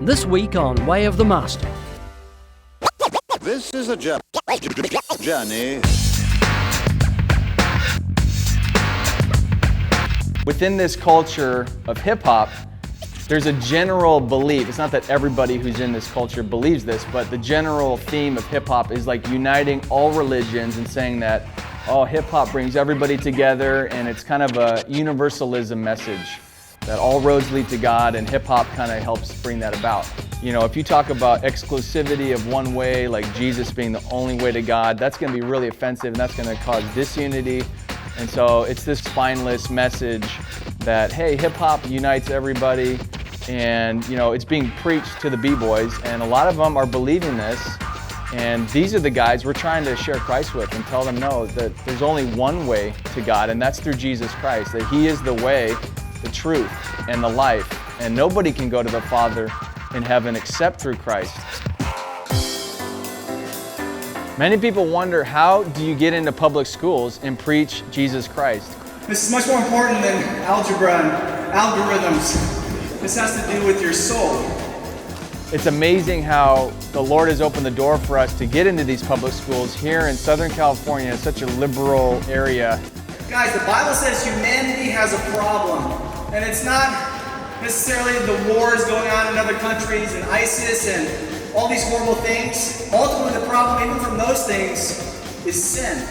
This week on Way of the Master. This is a journey. Within this culture of hip-hop, there's a general belief. It's not that everybody who's in this culture believes this, but the general theme of hip-hop is like uniting all religions and saying that, oh, hip-hop brings everybody together, and it's kind of a universalism message that all roads lead to God, and hip-hop kind of helps bring that about. You know, if you talk about exclusivity of one way, like Jesus being the only way to God, that's going to be really offensive, and that's going to cause disunity. And so it's this spineless message that, hey, hip-hop unites everybody, and you know, it's being preached to the b-boys, and a lot of them are believing this, and these are the guys we're trying to share Christ with and tell them, no, that there's only one way to God, and that's through Jesus Christ, that He is the way, the truth, and the life, and nobody can go to the Father in heaven except through Christ. Many people wonder, how do you get into public schools and preach Jesus Christ? This is much more important than algebra and algorithms. This has to do with your soul. It's amazing how the Lord has opened the door for us to get into these public schools here in Southern California. It's such a liberal area. Guys, the Bible says humanity has a problem, and it's not necessarily the wars going on in other countries and ISIS and all these horrible things. Ultimately, the problem, even from those things, is sin.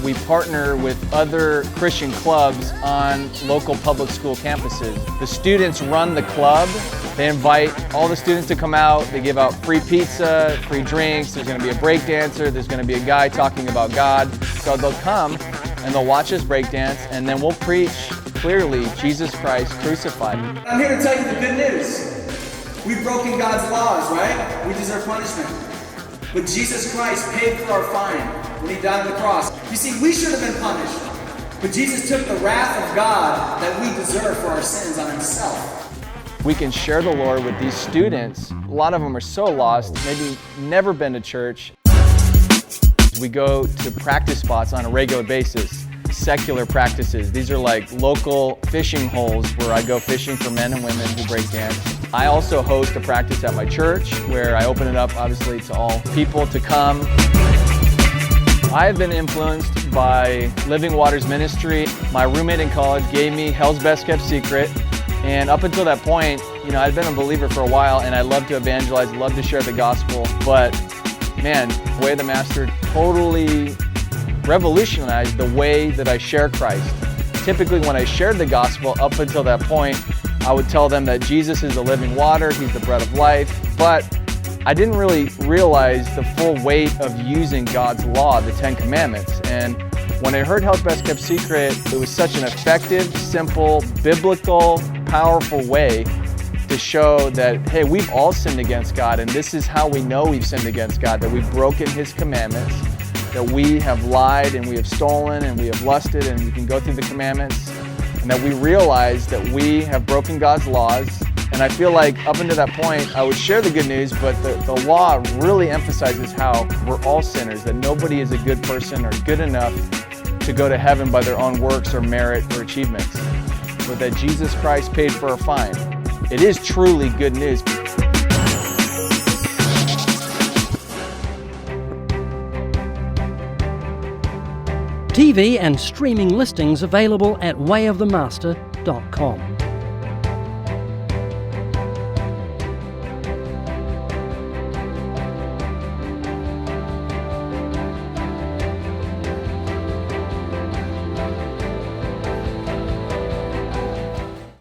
We partner with other Christian clubs on local public school campuses. The students run the club. They invite all the students to come out. They give out free pizza, free drinks. There's going to be a break dancer. There's going to be a guy talking about God. So they'll come and they'll watch us break dance, and then we'll preach clearly Jesus Christ crucified. I'm here to tell you the good news. We've broken God's laws, right? We deserve punishment. But Jesus Christ paid for our fine when He died on the cross. You see, we should have been punished, but Jesus took the wrath of God that we deserve for our sins on Himself. We can share the Lord with these students. A lot of them are so lost, maybe never been to church. We go to practice spots on a regular basis, secular practices. These are like local fishing holes where I go fishing for men and women who break dance. I also host a practice at my church where I open it up, obviously, to all people to come. I have been influenced by Living Waters Ministry. My roommate in college gave me Hell's Best Kept Secret. And up until that point, you know, I'd been a believer for a while, and I love to evangelize, love to share the gospel. But man, Way of the Master totally revolutionized the way that I share Christ. Typically, when I shared the gospel up until that point, I would tell them that Jesus is the living water, He's the bread of life, but I didn't really realize the full weight of using God's law, the Ten Commandments. And when I heard Hell's Best Kept Secret, it was such an effective, simple, biblical, powerful way to show that, hey, we've all sinned against God, and this is how we know we've sinned against God, that we've broken His commandments, that we have lied and we have stolen and we have lusted, and we can go through the commandments, and that we realize that we have broken God's laws. And I feel like up until that point, I would share the good news, but the law really emphasizes how we're all sinners, that nobody is a good person or good enough to go to heaven by their own works or merit or achievements, but that Jesus Christ paid for our fine. It is truly good news. TV and streaming listings available at wayofthemaster.com.